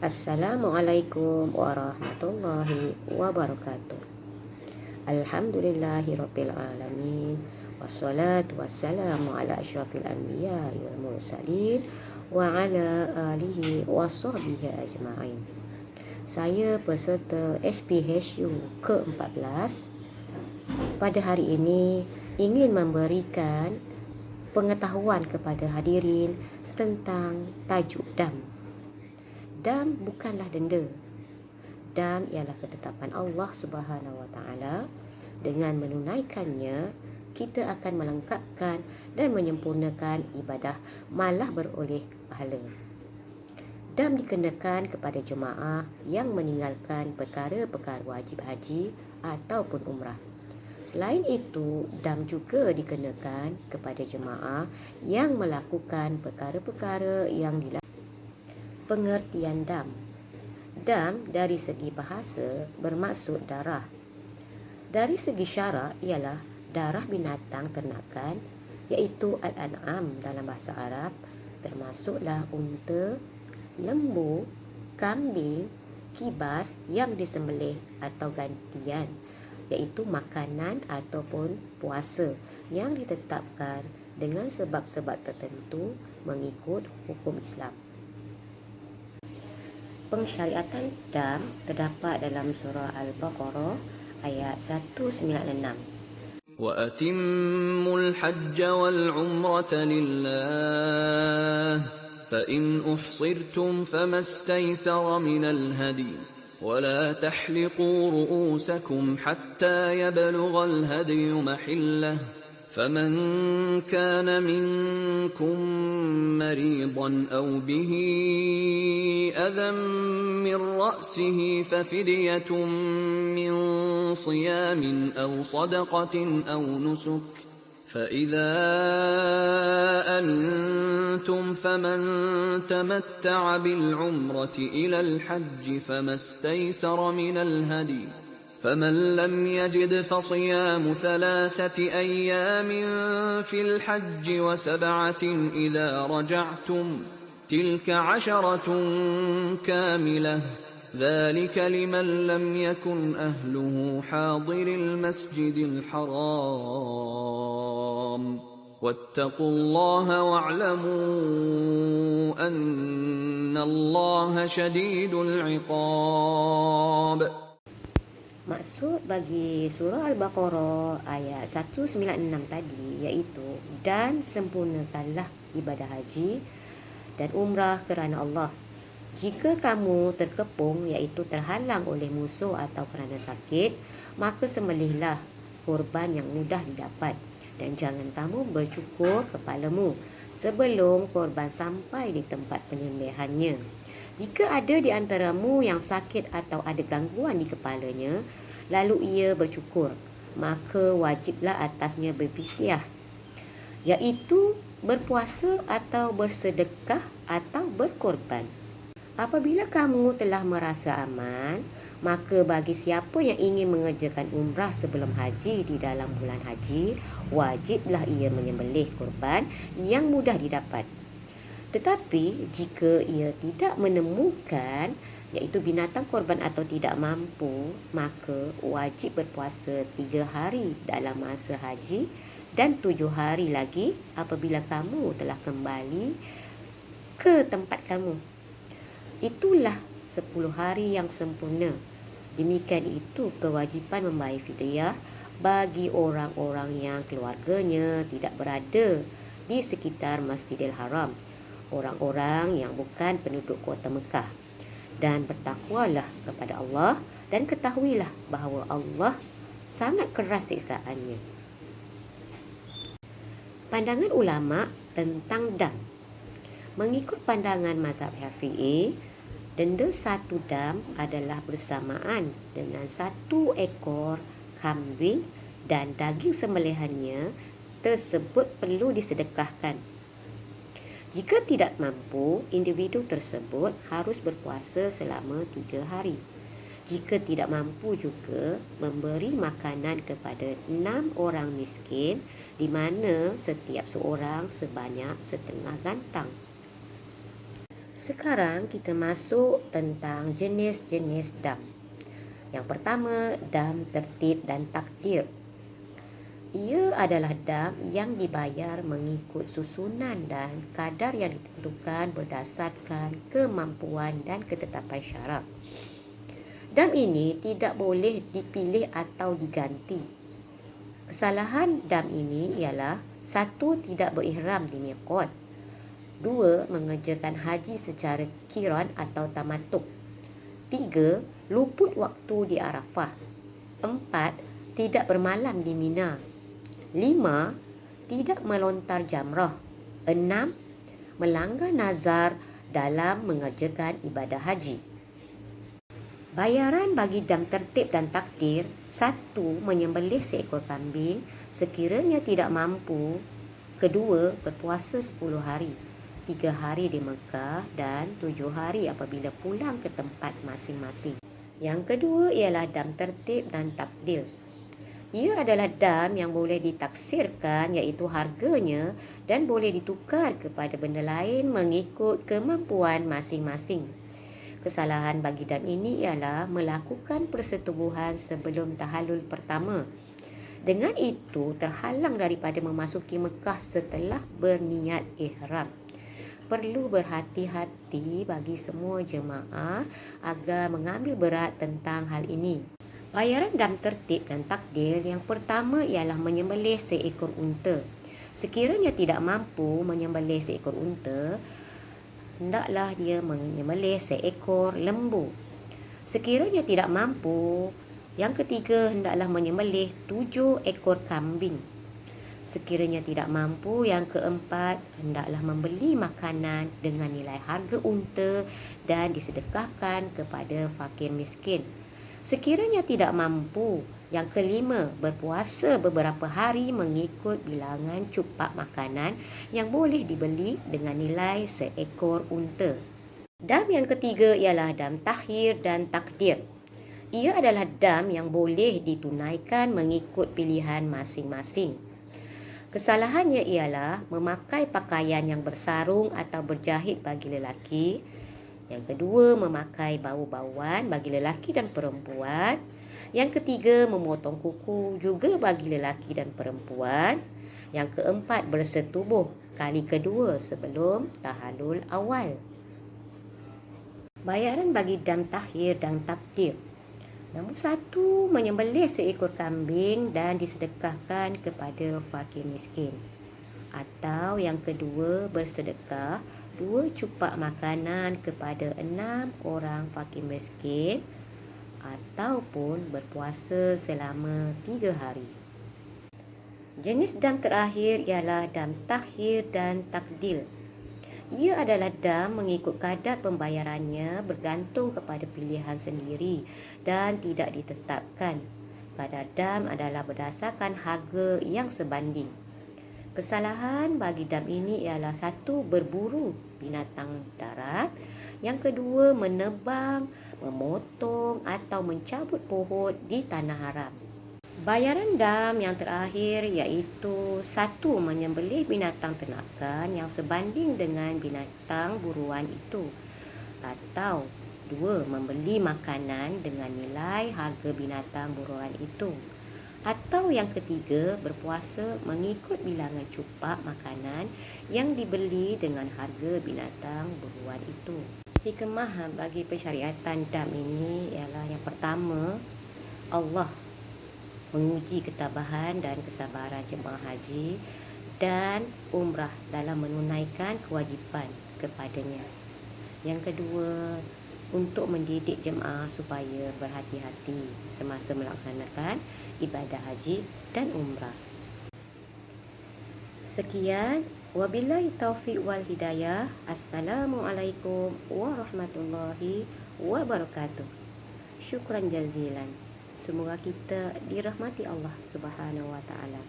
Assalamualaikum warahmatullahi wabarakatuh. Alhamdulillahirabbil alamin. Wassalatu wassalamu ala asyrafil anbiya'i wal mursalin wa ala alihi washabbihi ajma'in. Saya peserta SPHU ke-14 pada hari ini ingin memberikan pengetahuan kepada hadirin tentang tajuk dam. Dam bukanlah denda. Dam ialah ketetapan Allah Subhanahu Wa Taala. Dengan menunaikannya, kita akan melengkapkan dan menyempurnakan ibadah, malah beroleh pahala. Dam dikenakan kepada jemaah yang meninggalkan perkara-perkara wajib haji ataupun umrah. Selain itu, dam juga dikenakan kepada jemaah yang melakukan perkara-perkara yang dilakukan. Pengertian dam. Dam dari segi bahasa bermaksud darah. Dari segi syarak ialah darah binatang ternakan, iaitu al-an'am dalam bahasa Arab, termasuklah unta, lembu, kambing, kibas yang disembelih atau gantian, iaitu makanan ataupun puasa yang ditetapkan dengan sebab-sebab tertentu mengikut hukum Islam. Pensyariatan dam terdapat dalam surah Al-Baqarah ayat 196. وَأَتِمُّوا الْحَجَّ وَالْعُمْرَةَ لِلَّهِ فَإِنْ أُحْصِرْتُمْ فَمَا اسْتَيْسَرَ مِنَ الْهَدْيِ وَلَا تَحْلِقُوا رُؤُوسَكُمْ حَتَّى يَبْلُغَ الْهَدْيُ مَحِلَّهُ فَمَنْ كَانَ مِنْكُمْ مَرِيضًا أَوْ بِهِ أَذًى مِّن رَّأْسِهِ فَفِدْيَةٌ مِّن صِيَامٍ أَوْ صَدَقَةٍ أَوْ نُسُكٍ فَإِذَا أَمِنْتُمْ فَمَنْ تَمَتَّعَ بِالْعُمْرَةِ إِلَى الْحَجِّ فَمَا اسْتَيْسَرَ مِنَ الْهَدْيِ فمن لم يجد فصيام 3 أيام في الحج و7 إذا رجعتم تلك 10 كاملة ذلك لمن لم يكن أهله حاضر المسجد الحرام واتقوا الله واعلموا أن الله شديد العقاب. Maksud bagi surah Al-Baqarah ayat 196 tadi iaitu, dan sempurnakanlah ibadah haji dan umrah kerana Allah. Jika kamu terkepung iaitu terhalang oleh musuh atau kerana sakit, maka sembelihlah korban yang mudah didapat dan jangan kamu bercukur kepalamu sebelum korban sampai di tempat penyembelihannya. Jika ada di antaramu yang sakit atau ada gangguan di kepalanya, lalu ia bercukur, maka wajiblah atasnya berfidyah, iaitu berpuasa atau bersedekah atau berkorban. Apabila kamu telah merasa aman, maka bagi siapa yang ingin mengerjakan umrah sebelum haji di dalam bulan haji, wajiblah ia menyembelih korban yang mudah didapat. Tetapi jika ia tidak menemukan iaitu binatang korban atau tidak mampu, maka wajib berpuasa 3 hari dalam masa haji dan 7 hari lagi apabila kamu telah kembali ke tempat kamu. Itulah 10 hari yang sempurna. Demikian itu kewajipan membayar fidyah bagi orang-orang yang keluarganya tidak berada di sekitar Masjidil Haram, orang-orang yang bukan penduduk kota Mekah. Dan bertakwalah kepada Allah dan ketahuilah bahawa Allah sangat keras siksaannya. Pandangan ulama tentang dam. Mengikut pandangan mazhab Syafi'i, denda 1 dam adalah bersamaan dengan 1 ekor kambing dan daging sembelihannya tersebut perlu disedekahkan. Jika tidak mampu, individu tersebut harus berpuasa selama 3 hari. Jika tidak mampu juga, memberi makanan kepada 6 orang miskin, di mana setiap seorang sebanyak setengah gantang. Sekarang kita masuk tentang jenis-jenis dam. Yang pertama, dam tertib dan takdir. Ia adalah dam yang dibayar mengikut susunan dan kadar yang ditentukan berdasarkan kemampuan dan ketetapan syarak. Dam ini tidak boleh dipilih atau diganti. Kesalahan dam ini ialah: 1. Tidak berihram di miqat. 2. Mengerjakan haji secara qiran atau tamatuk. 3. Luput waktu di Arafah. 4. Tidak bermalam di Mina. 5. Tidak melontar jamrah. 6. Melanggar nazar dalam mengerjakan ibadah haji. Bayaran bagi dam tertib dan takdir: 1. Menyembelih seekor kambing sekiranya tidak mampu. 2. Berpuasa 10 hari, 3 hari di Mekah dan 7 hari apabila pulang ke tempat masing-masing. Yang kedua ialah dam tertib dan takdir. Ia adalah dam yang boleh ditaksirkan, iaitu harganya, dan boleh ditukar kepada benda lain mengikut kemampuan masing-masing. Kesalahan bagi dam ini ialah melakukan persetubuhan sebelum tahallul pertama. Dengan itu terhalang daripada memasuki Mekah setelah berniat ihram. Perlu berhati-hati bagi semua jemaah agar mengambil berat tentang hal ini. Bayaran dam tertib dan takdir: yang pertama ialah menyembelih seekor unta. Sekiranya tidak mampu menyembelih seekor unta, hendaklah dia menyembelih seekor lembu. Sekiranya tidak mampu, yang ketiga hendaklah menyembelih 7 ekor kambing. Sekiranya tidak mampu, yang keempat hendaklah membeli makanan dengan nilai harga unta dan disedekahkan kepada fakir miskin. Sekiranya tidak mampu, yang kelima berpuasa beberapa hari mengikut bilangan cupak makanan yang boleh dibeli dengan nilai seekor unta. Dam yang ketiga ialah dam takhir dan takdir. Ia adalah dam yang boleh ditunaikan mengikut pilihan masing-masing. Kesalahannya ialah memakai pakaian yang bersarung atau berjahit bagi lelaki. Yang kedua, memakai bau-bauan bagi lelaki dan perempuan. Yang ketiga, memotong kuku juga bagi lelaki dan perempuan. Yang keempat, bersetubuh kali kedua sebelum tahallul awal. Bayaran bagi dam takhir dan takdir: nombor 1, menyembelih seekor kambing dan disedekahkan kepada fakir miskin. Atau yang kedua, bersedekah 2 cupak makanan kepada 6 orang fakir miskin, ataupun berpuasa selama 3 hari. Jenis dam terakhir ialah dam takhir dan takdil. Ia adalah dam mengikut kadar pembayarannya bergantung kepada pilihan sendiri dan tidak ditetapkan. Kadar dam adalah berdasarkan harga yang sebanding. Kesalahan bagi dam ini ialah: 1. Berburu binatang darat. Yang kedua, menebang, memotong atau mencabut pohon di tanah haram. Bayaran dam yang terakhir iaitu: 1. Menyembelih binatang ternakan yang sebanding dengan binatang buruan itu. Atau 2. Membeli makanan dengan nilai harga binatang buruan itu. Atau yang ketiga, berpuasa mengikut bilangan cupak makanan yang dibeli dengan harga binatang buruan itu. Hikmah bagi pensyariatan dam ini ialah: yang pertama, Allah menguji ketabahan dan kesabaran jemaah haji dan umrah dalam menunaikan kewajipan kepadanya. Yang kedua, untuk mendidik jemaah supaya berhati-hati semasa melaksanakan ibadah haji dan umrah. Sekian, wabillahi taufiq wal hidayah. Assalamualaikum warahmatullahi wabarakatuh. Syukran jazilan. Semoga kita dirahmati Allah Subhanahu wa taala.